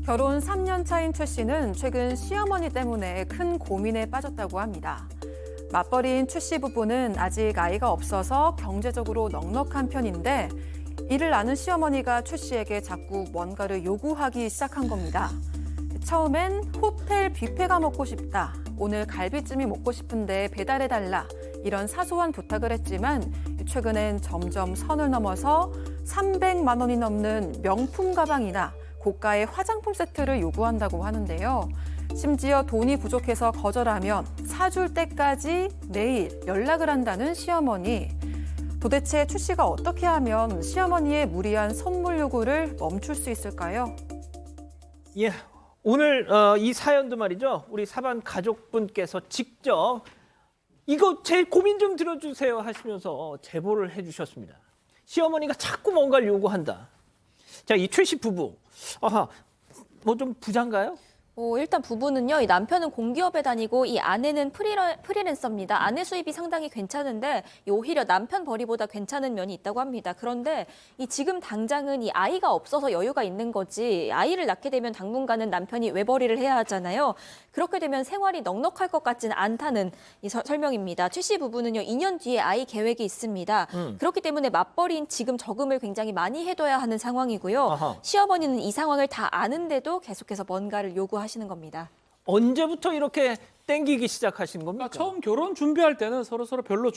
결혼 3년 차인 최 씨는 최근 시어머니 때문에 큰 고민에 빠졌다고 합니다. 맞벌이인 최 씨 부부는 아직 아이가 없어서 경제적으로 넉넉한 편인데 이를 아는 시어머니가 최 씨에게 자꾸 뭔가를 요구하기 시작한 겁니다. 처음엔 호텔 뷔페가 먹고 싶다, 오늘 갈비찜이 먹고 싶은데 배달해달라 이런 사소한 부탁을 했지만 최근엔 점점 선을 넘어서 300만 원이 넘는 명품 가방이나 고가의 화장품 세트를 요구한다고 하는데요. 심지어 돈이 부족해서 거절하면 사줄 때까지 매일 연락을 한다는 시어머니. 도대체 최 씨가 어떻게 하면 시어머니의 무리한 선물 요구를 멈출 수 있을까요? 예, 오늘 이 사연도 말이죠. 우리 사반 가족분께서 직접 이거 제 고민 좀 들어주세요 하시면서 제보를 해주셨습니다. 시어머니가 자꾸 뭔가를 요구한다. 자, 이 최 씨 부부, 뭐 좀 부자인가요? 일단 부부는요, 이 남편은 공기업에 다니고 이 아내는 프리랜서입니다. 아내 수입이 상당히 괜찮은데 오히려 남편 벌이보다 괜찮은 면이 있다고 합니다. 그런데 이 지금 당장은 이 아이가 없어서 여유가 있는 거지 아이를 낳게 되면 당분간은 남편이 외벌이를 해야 하잖아요. 그렇게 되면 생활이 넉넉할 것 같지는 않다는 이 설명입니다. 최 씨 부부는요, 2년 뒤에 아이 계획이 있습니다. 그렇기 때문에 맞벌이인 지금 저금을 굉장히 많이 해둬야 하는 상황이고요. 아하. 시어머니는 이 상황을 다 아는데도 계속해서 뭔가를 요구하시는 겁니다. 언제부터 이렇게 땡기기 시작하신 겁니까? 처음 결혼 준비할 때는 서로 별로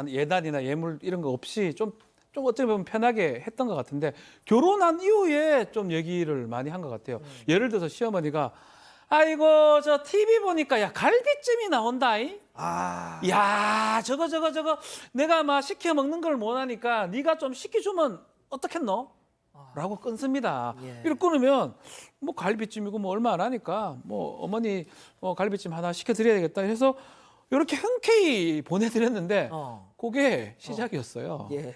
예단이나 예물 이런 거 없이 좀 어떻게 보면 편하게 했던 것 같은데 결혼한 이후에 좀 얘기를 많이 한 것 같아요. 예를 들어서 시어머니가 아이고 저 TV 보니까 야 갈비찜이 나온다잉. 야 저거 내가 막 시켜 먹는 걸 못하니까 네가 좀 시켜주면 어떻겠노? 라고 끊습니다. 예. 이걸 끊으면 뭐 갈비찜이고 뭐 얼마 안 하니까 뭐 어머니 갈비찜 하나 시켜드려야 되겠다 해서 이렇게 흔쾌히 보내드렸는데 그게 시작이었어요. 예.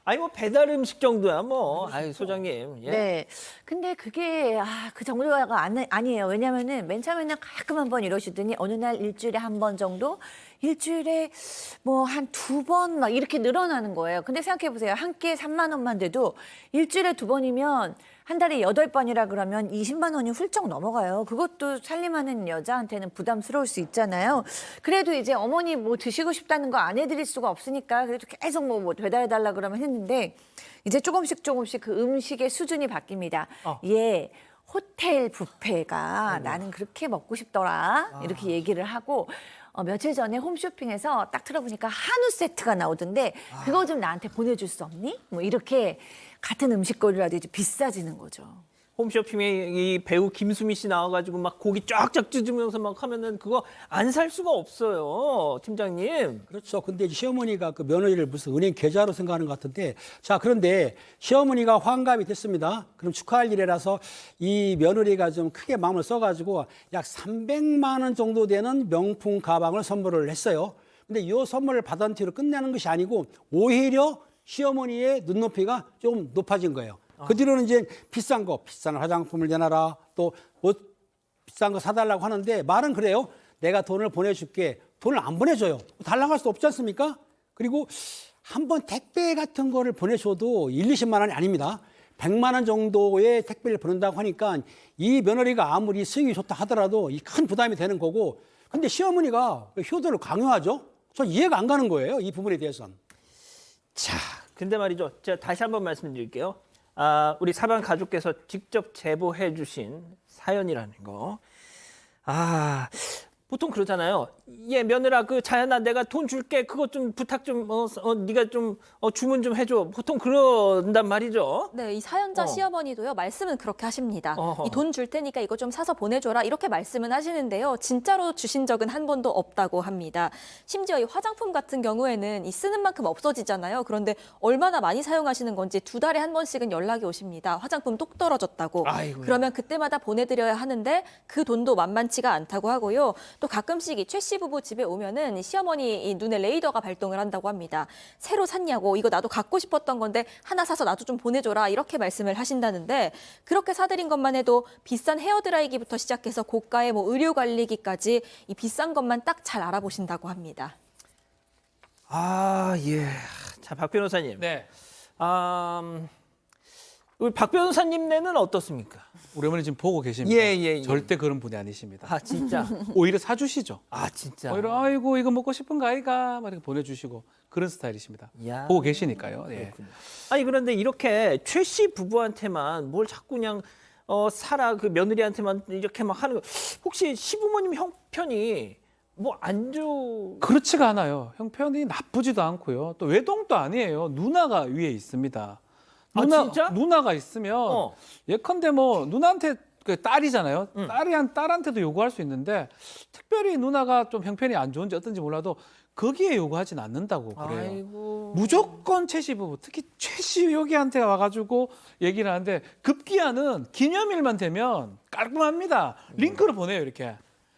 아니 뭐 배달 음식 정도야 뭐. 아유 소장님. 예. 네. 근데 그게 그 정도가 아니에요. 왜냐면은 맨 처음에는 가끔 한 번 이러시더니 어느 날 일주일에 한 번 정도, 일주일에 뭐 한 2번 막 이렇게 늘어나는 거예요. 근데 생각해 보세요. 한 끼에 3만 원만 돼도 일주일에 2번이면 한 달에 8번이라 그러면 20만 원이 훌쩍 넘어가요. 그것도 살림하는 여자한테는 부담스러울 수 있잖아요. 그래도 이제 어머니 뭐 드시고 싶다는 거 안 해드릴 수가 없으니까 그래도 계속 뭐 배달해달라 그러면 했는데 이제 조금씩 그 음식의 수준이 바뀝니다. 예. 호텔 뷔페가 나는 그렇게 먹고 싶더라. 이렇게 얘기를 하고 며칠 전에 홈쇼핑에서 딱 틀어보니까 한우 세트가 나오던데 그거 좀 나한테 보내줄 수 없니? 뭐 이렇게 같은 음식거리라도 이제 비싸지는 거죠. 홈쇼핑에 이 배우 김수미 씨 나와가지고 막 고기 쫙쫙 찢으면서 막 하면은 그거 안 살 수가 없어요, 팀장님. 그렇죠. 근데 이제 시어머니가 그 며느리를 무슨 은행 계좌로 생각하는 것 같은데, 자, 그런데 시어머니가 환갑이 됐습니다. 그럼 축하할 일이라서 이 며느리가 좀 크게 마음을 써가지고 약 300만 원 정도 되는 명품 가방을 선물을 했어요. 근데 이 선물을 받은 뒤로 끝내는 것이 아니고 오히려 시어머니의 눈높이가 좀 높아진 거예요. 그 뒤로는 이제 비싼 화장품을 내놔라, 또 옷 비싼 거 사달라고 하는데 말은 그래요. 내가 돈을 보내줄게. 돈을 안 보내줘요. 달라고 할 수 없지 않습니까? 그리고 한번 택배 같은 거를 보내줘도 20만 원이 아닙니다. 100만 원 정도의 택배를 보낸다고 하니까 이 며느리가 아무리 수익이 좋다 하더라도 이 큰 부담이 되는 거고, 근데 시어머니가 효도를 강요하죠? 전 이해가 안 가는 거예요, 이 부분에 대해서는. 자, 근데 말이죠. 제가 다시 한번 말씀드릴게요. 우리 사반 가족께서 직접 제보해 주신 사연이라는 거. 보통 그러잖아요. 예, 며느라 자연아 내가 돈 줄게. 그것 좀 부탁 좀 네가 좀 주문 좀 해줘. 보통 그런단 말이죠. 네, 이 사연자 시어머니도요, 말씀은 그렇게 하십니다. 이 돈 줄 테니까 이거 좀 사서 보내줘라 이렇게 말씀은 하시는데요. 진짜로 주신 적은 한 번도 없다고 합니다. 심지어 이 화장품 같은 경우에는 이 쓰는 만큼 없어지잖아요. 그런데 얼마나 많이 사용하시는 건지 2달에 한 번씩은 연락이 오십니다. 화장품 똑 떨어졌다고. 아이고야. 그러면 그때마다 보내드려야 하는데 그 돈도 만만치가 않다고 하고요. 또 가끔씩 이 최 씨 부부 집에 오면은 시어머니 이 눈에 레이더가 발동을 한다고 합니다. 새로 샀냐고, 이거 나도 갖고 싶었던 건데 하나 사서 나도 좀 보내줘라 이렇게 말씀을 하신다는데, 그렇게 사드린 것만 해도 비싼 헤어드라이기부터 시작해서 고가의 뭐 의료관리기까지 이 비싼 것만 딱 잘 알아보신다고 합니다. 예. 자, 박 변호사님. 네. 우리 박 변호사님네는 어떻습니까? 우리 어머니 지금 보고 계십니다. 예. 절대 그런 분이 아니십니다. 아 진짜. 오히려 사주시죠. 아 진짜. 오히려 아이고 이거 먹고 싶은가 아이가 막 이렇게 보내주시고 그런 스타일이십니다. 야. 보고 계시니까요. 예. 아니 그런데 이렇게 최 씨 부부한테만 뭘 자꾸 그냥 사라 그 며느리한테만 이렇게 막 하는 거 혹시 시부모님 형편이 뭐 안 좋? 그렇지가 않아요. 형편이 나쁘지도 않고요. 또 외동도 아니에요. 누나가 위에 있습니다. 아, 진짜? 누나가 있으면 예컨대 뭐 누나한테 그 딸이잖아요. 딸한테도 요구할 수 있는데 특별히 누나가 좀 형편이 안 좋은지 어떤지 몰라도 거기에 요구하진 않는다고 그래요. 아이고. 무조건 최씨 부부, 특히 최씨 여기한테 와가지고 얘기를 하는데 급기야는 기념일만 되면 깔끔합니다. 링크를 보내요 이렇게.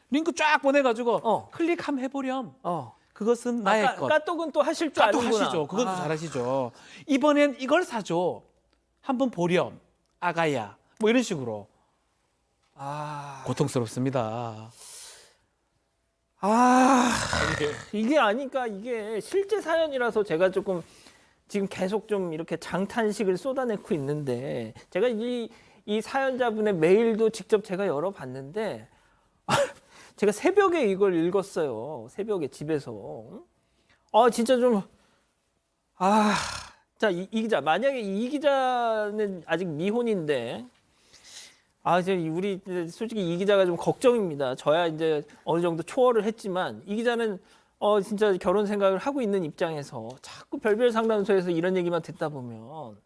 링크 쫙 보내가지고 클릭 한번 해보렴. 그것은 나의 것. 까똑은 또 하실 줄 또 아는구나. 하시죠. 그것도 잘하시죠. 이번엔 이걸 사줘. 한번 보렴. 아가야. 뭐 이런 식으로. 고통스럽습니다. 이게 아니까 이게 실제 사연이라서 제가 조금 지금 계속 좀 이렇게 장탄식을 쏟아내고 있는데 제가 이 사연자분의 메일도 직접 제가 열어봤는데 제가 새벽에 이걸 읽었어요. 새벽에 집에서. 진짜 좀 자, 이 기자 만약에 이 기자는 아직 미혼인데 이제 우리 솔직히 이 기자가 좀 걱정입니다. 저야 이제 어느 정도 초월을 했지만 이 기자는 진짜 결혼 생각을 하고 있는 입장에서 자꾸 별별 상담소에서 이런 얘기만 듣다 보면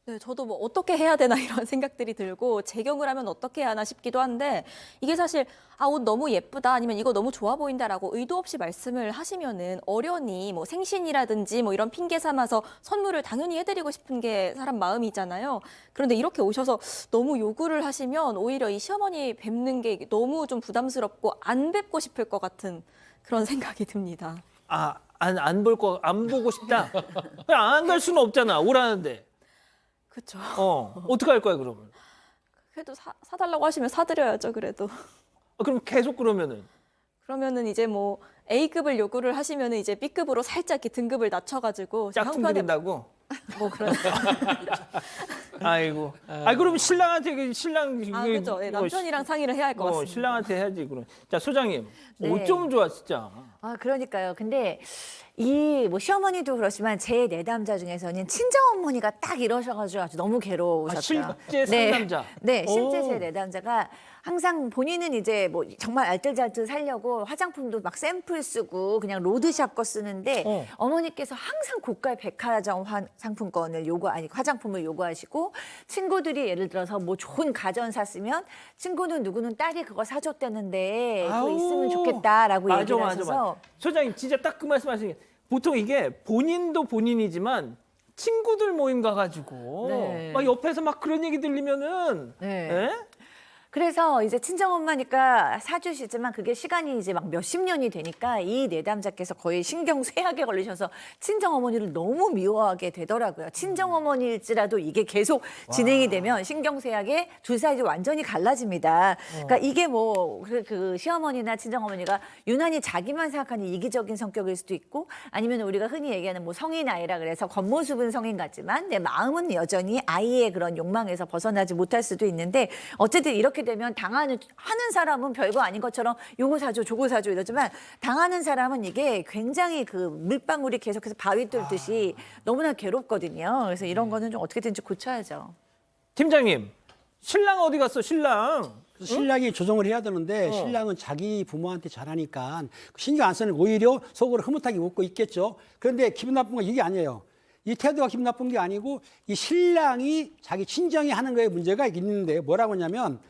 네, 저도 뭐 어떻게 해야 되나 이런 생각들이 들고 제경을 하면 어떻게 해야 하나 싶기도 한데 이게 사실 옷 너무 예쁘다 아니면 이거 너무 좋아 보인다라고 의도 없이 말씀을 하시면은 어련히 뭐 생신이라든지 뭐 이런 핑계 삼아서 선물을 당연히 해드리고 싶은 게 사람 마음이잖아요. 그런데 이렇게 오셔서 너무 요구를 하시면 오히려 이 시어머니 뵙는 게 너무 좀 부담스럽고 안 뵙고 싶을 것 같은 그런 생각이 듭니다. 안 보고 싶다. 안 갈 수는 없잖아. 오라는데. 그렇죠. 어떻게 할 거야 그러면? 그래도 사달라고 하시면 사드려야죠. 그래도. 그럼 계속 그러면은 이제 뭐 A급을 요구를 하시면은 이제 B급으로 살짝 이렇게 등급을 낮춰가지고 짝퉁 드린다고? 뭐 그런. 아이고. 그럼 신랑한테 신랑 그렇죠. 네, 남편이랑 상의를 해야 할 것 같습니다. 신랑한테 해야지 그럼. 자 소장님 네. 어쩜 좋아 진짜. 그러니까요. 근데 이 뭐 시어머니도 그렇지만 제 내담자 중에서는 친정 어머니가 딱 이러셔가지고 아주 너무 괴로우셨어요. 실제 상담자. 네, 실제 오. 제 내담자가 항상 본인은 이제 뭐 정말 알뜰살뜰 살려고 화장품도 막 샘플 쓰고 그냥 로드샵 거 쓰는데 어머니께서 항상 고가의 백화점 상품권을 화장품을 요구하시고 친구들이 예를 들어서 뭐 좋은 가전 샀으면 친구는 누구는 딸이 그거 사줬다는데 그거 있으면 좋겠다라고 얘기를 하셔서 소장님 진짜 딱 그 말씀하시는 게 보통 이게 본인도 본인이지만 친구들 모임 가가지고 네. 막 옆에서 막 그런 얘기 들리면은 네. 예? 그래서 이제 친정엄마니까 사주시지만 그게 시간이 이제 막 몇십 년이 되니까 이 내담자께서 거의 신경쇠약에 걸리셔서 친정어머니를 너무 미워하게 되더라고요. 친정어머니일지라도 이게 계속 진행이 되면 신경쇠약에 둘 사이 완전히 갈라집니다. 그러니까 이게 뭐 그 시어머니나 친정어머니가 유난히 자기만 생각하는 이기적인 성격일 수도 있고 아니면 우리가 흔히 얘기하는 뭐 성인 아이라 그래서 겉모습은 성인 같지만 내 마음은 여전히 아이의 그런 욕망에서 벗어나지 못할 수도 있는데 어쨌든 이렇게 되면 하는 사람은 별거 아닌 것처럼 요거 사줘 저거 사줘 이러지만 당하는 사람은 이게 굉장히 그 물방울이 계속해서 바위 뚫듯이 너무나 괴롭거든요. 그래서 이런 거는 좀 어떻게든지 고쳐야죠. 팀장님 신랑 어디 갔어 신랑? 신랑이 조정을 해야 되는데 신랑은 자기 부모한테 잘하니까 신경 안 쓰는 오히려 속으로 흐뭇하게 웃고 있겠죠. 그런데 기분 나쁜 건 이게 아니에요. 이 태도가 기분 나쁜 게 아니고 이 신랑이 자기 친정이 하는 거에 문제가 있는데 뭐라고 하냐면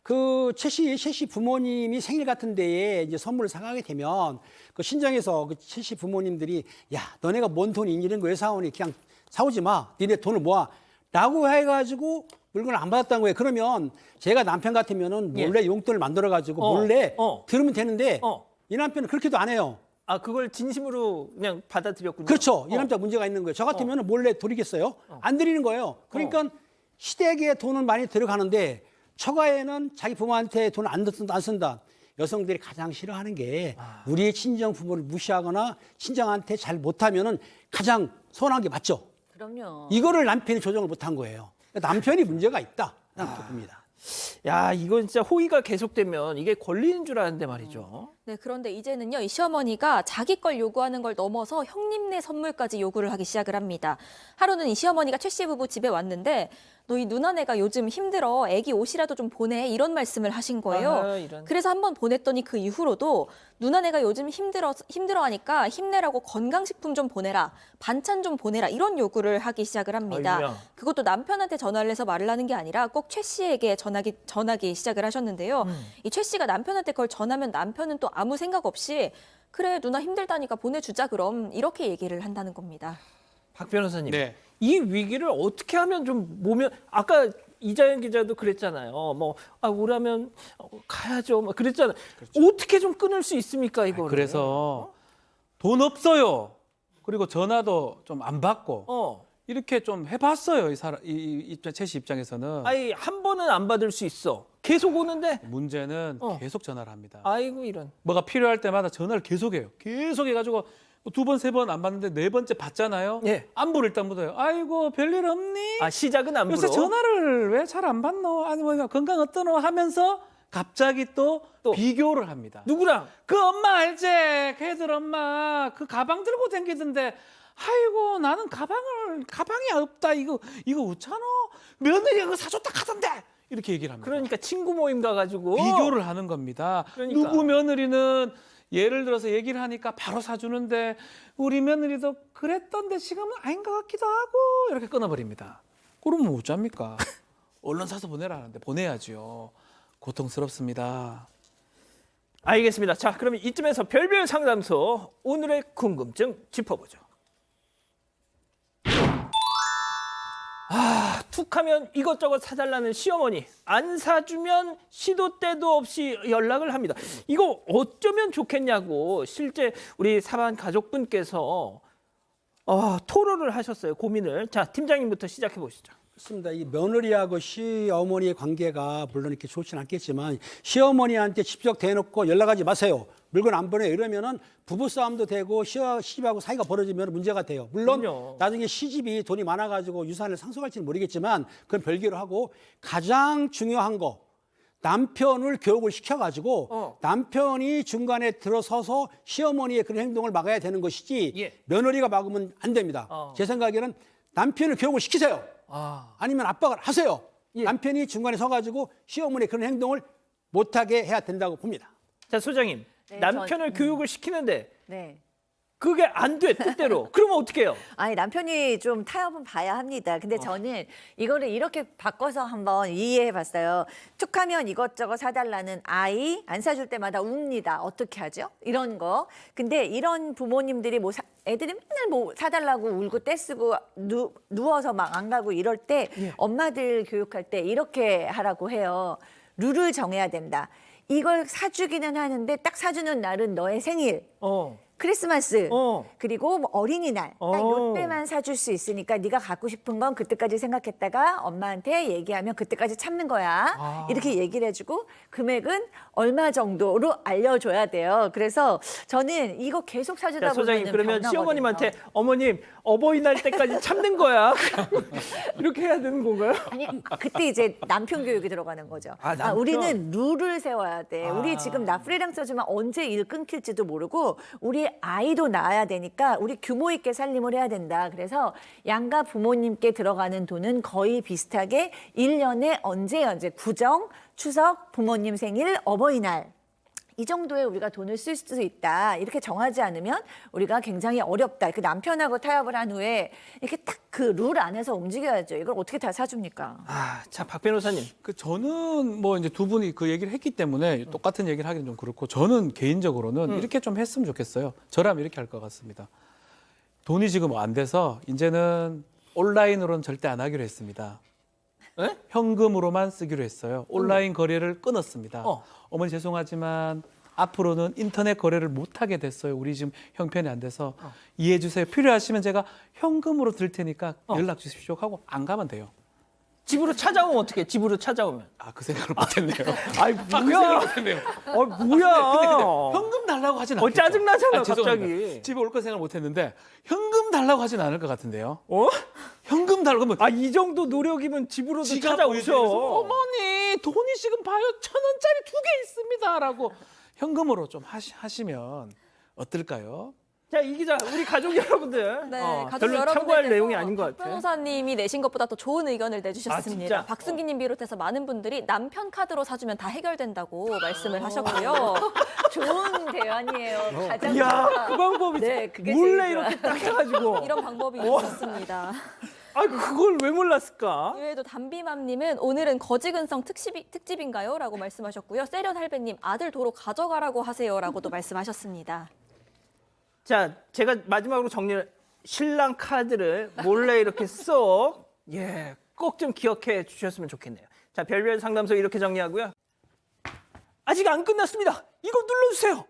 그 최 씨 부모님이 생일 같은 데에 이제 선물을 사가게 되면 그 신정에서 그 최 씨 부모님들이 야 너네가 뭔 돈이 이런 거 왜 사오니 그냥 사오지 마 니네 돈을 모아 라고 해가지고 물건을 안 받았다는 거예요. 그러면 제가 남편 같으면은 몰래 용돈을 만들어가지고 몰래 들으면 되는데 이 남편은 그렇게도 안 해요. 그걸 진심으로 그냥 받아들였군요. 그렇죠. 이 남자 문제가 있는 거예요. 저 같으면 몰래 드리겠어요? 안 드리는 거예요. 그러니까 시댁에 돈은 많이 들어가는데 처가에는 자기 부모한테 돈을 안 쓴다. 여성들이 가장 싫어하는 게 우리의 친정 부모를 무시하거나 친정한테 잘 못하면은 가장 서운한 게 맞죠. 그럼요. 이거를 남편이 조정을 못한 거예요. 남편이 문제가 있다. 그렇게 봅니다. 야, 이건 진짜 호의가 계속되면 이게 권리인 줄 아는데 말이죠. 네, 그런데 이제는요, 이 시어머니가 자기 걸 요구하는 걸 넘어서 형님네 선물까지 요구를 하기 시작을 합니다. 하루는 이 시어머니가 최 씨 부부 집에 왔는데 너 이 누나네가 요즘 힘들어. 애기 옷이라도 좀 보내. 이런 말씀을 하신 거예요. 아하, 이런. 그래서 한번 보냈더니 그 이후로도 누나네가 요즘 힘들어하니까 힘내라고 건강식품 좀 보내라. 반찬 좀 보내라. 이런 요구를 하기 시작을 합니다. 아이고야. 그것도 남편한테 전화를 해서 말을 하는 게 아니라 꼭 최 씨에게 전하기 시작을 하셨는데요. 이 최 씨가 남편한테 그걸 전하면 남편은 또 아무 생각 없이 그래 누나 힘들다니까 보내주자 그럼 이렇게 얘기를 한다는 겁니다. 박 변호사님, 네. 이 위기를 어떻게 하면 좀 모면 아까 이자연 기자도 그랬잖아요. 뭐 오라면 가야죠. 막 그랬잖아요. 어떻게 좀 끊을 수 있습니까 이거를? 그래서 돈 없어요. 그리고 전화도 좀 안 받고 이렇게 좀 해봤어요. 최 씨 입장에서는. 아니 한 번은 안 받을 수 있어. 계속 오는데. 문제는 계속 전화를 합니다. 아이고 이런. 뭐가 필요할 때마다 전화를 계속해요. 계속 해가지고 2번, 3번 안 받는데 4번째 받잖아요. 예. 안부를 일단 묻어요. 아이고 별일 없니? 아 시작은 안 요새 불어. 전화를 왜 잘 안 받노? 아니 뭐 건강 어떠노? 하면서 갑자기 또 비교를 합니다. 누구랑? 그 엄마 알지? 걔들 엄마 그 가방 들고 다니던데 아이고 나는 가방이 없다. 이거 웃잖아. 며느리가 그거 사줬다 하던데. 이렇게 얘기를 합니다. 그러니까 친구 모임 가가지고 비교를 하는 겁니다. 그러니까. 누구 며느리는 예를 들어서 얘기를 하니까 바로 사주는데 우리 며느리도 그랬던데 지금은 아닌 것 같기도 하고 이렇게 끊어버립니다. 그러면 어쩝니까? 얼른 사서 보내라는데 보내야죠. 고통스럽습니다. 알겠습니다. 자, 그러면 이쯤에서 별별 상담소 오늘의 궁금증 짚어보죠. 툭하면 이것저것 사달라는 시어머니, 안 사주면 시도 때도 없이 연락을 합니다. 이거 어쩌면 좋겠냐고 실제 우리 사반 가족분께서 토론을 하셨어요. 고민을. 자, 팀장님부터 시작해 보시죠. 그렇습니다. 이 며느리하고 시어머니의 관계가 물론 이렇게 좋지는 않겠지만 시어머니한테 직접 대놓고 연락하지 마세요. 물건 안 보내 이러면은 부부 싸움도 되고 시집하고 사이가 벌어지면 문제가 돼요. 물론 그럼요. 나중에 시집이 돈이 많아가지고 유산을 상속할지는 모르겠지만 그건 별개로 하고 가장 중요한 거 남편을 교육을 시켜가지고 남편이 중간에 들어서서 시어머니의 그런 행동을 막아야 되는 것이지 예. 며느리가 막으면 안 됩니다. 제 생각에는 남편을 교육을 시키세요. 아니면 압박을 하세요. 예. 남편이 중간에 서가지고 시어머니의 그런 행동을 못하게 해야 된다고 봅니다. 자, 소장님. 네, 남편을 교육을 시키는데 네. 그게 안 돼, 뜻대로. 그러면 어떻게 해요? 아니 남편이 좀 타협은 봐야 합니다. 근데 저는 이거를 이렇게 바꿔서 한번 이해해 봤어요. 툭하면 이것저것 사달라는 아이 안 사줄 때마다 웁니다. 어떻게 하죠? 이런 거. 근데 이런 부모님들이 애들이 맨날 뭐 사달라고 울고 떼쓰고 누워서 막 안 가고 이럴 때 엄마들 교육할 때 이렇게 하라고 해요. 룰을 정해야 된다. 이걸 사주기는 하는데 딱 사주는 날은 너의 생일. 크리스마스 그리고 뭐 어린이날 딱 이때만 사줄 수 있으니까 네가 갖고 싶은 건 그때까지 생각했다가 엄마한테 얘기하면 그때까지 참는 거야. 이렇게 얘기를 해주고 금액은 얼마 정도로 알려줘야 돼요. 그래서 저는 이거 계속 사주다 자, 소장님 보면 그러면 시어머님한테 어머님 어버이날 때까지 참는 거야. 이렇게 해야 되는 건가요? 아니 그때 이제 남편 교육이 들어가는 거죠. 남편? 우리는 룰을 세워야 돼. 우리 지금 나 프리랜서지만 언제 일 끊길지도 모르고 우리 아이도 낳아야 되니까 우리 규모 있게 살림을 해야 된다. 그래서 양가 부모님께 들어가는 돈은 거의 비슷하게 1년에 언제 구정, 추석, 부모님 생일, 어버이날 이 정도에 우리가 돈을 쓸 수 있다. 이렇게 정하지 않으면 우리가 굉장히 어렵다. 그 남편하고 타협을 한 후에 이렇게 딱 그 룰 안에서 움직여야죠. 이걸 어떻게 다 사줍니까? 자, 박 변호사님. 저는 뭐 이제 두 분이 그 얘기를 했기 때문에 똑같은 얘기를 하기는 좀 그렇고 저는 개인적으로는 이렇게 좀 했으면 좋겠어요. 저라면 이렇게 할 것 같습니다. 돈이 지금 안 돼서 이제는 온라인으로는 절대 안 하기로 했습니다. 에? 현금으로만 쓰기로 했어요. 온라인 거래를 끊었습니다. 어머니 죄송하지만 앞으로는 인터넷 거래를 못 하게 됐어요. 우리 지금 형편이 안 돼서 이해해 주세요. 필요하시면 제가 현금으로 드릴 테니까 연락 주십시오 하고 안 가면 돼요. 집으로 찾아오면 어떻게? 집으로 찾아오면. 그 생각을 못 했네요. 아이 그 뭐야? 생각을 못 했네요. 뭐야? 현금 달라고 하진 않겠죠. 짜증나잖아 죄송합니다. 갑자기. 집에 올 거 생각을 못 했는데 현금 달라고 하진 않을 것 같은데요. 어? 현금 달라고 하면 아, 이 정도 노력이면 집으로도 지갑 찾아오셔. 보여주면서 어머니 돈이 지금 봐요 1,000원짜리 2개 있습니다라고 현금으로 좀 하시면 어떨까요? 자, 이 기자, 우리 가족 여러분들 네, 가족 별로 여러분들께서 참고할 내용이 아닌 것 박 같아. 변호사님이 내신 것보다 더 좋은 의견을 아, 내주셨습니다. 진짜? 박승기님 비롯해서 많은 분들이 남편 카드로 사주면 다 해결된다고 말씀을 하셨고요. 좋은 대안이에요. 가장 이야, 좋아. 그 방법이 네, 그게 몰래 제일 좋아. 이렇게 딱 해가지고. 이런 방법이 있었습니다. 아, 그걸 왜 몰랐을까? 이외에도 담비맘님은 오늘은 거지근성 특집인가요? 라고 말씀하셨고요. 세련 할배님 아들 도로 가져가라고 하세요라고도 말씀하셨습니다. 자, 제가 마지막으로 정리를 신랑 카드를 몰래 이렇게 쏙 꼭 좀 기억해 주셨으면 좋겠네요. 자, 별별 상담소 이렇게 정리하고요. 아직 안 끝났습니다. 이거 눌러주세요.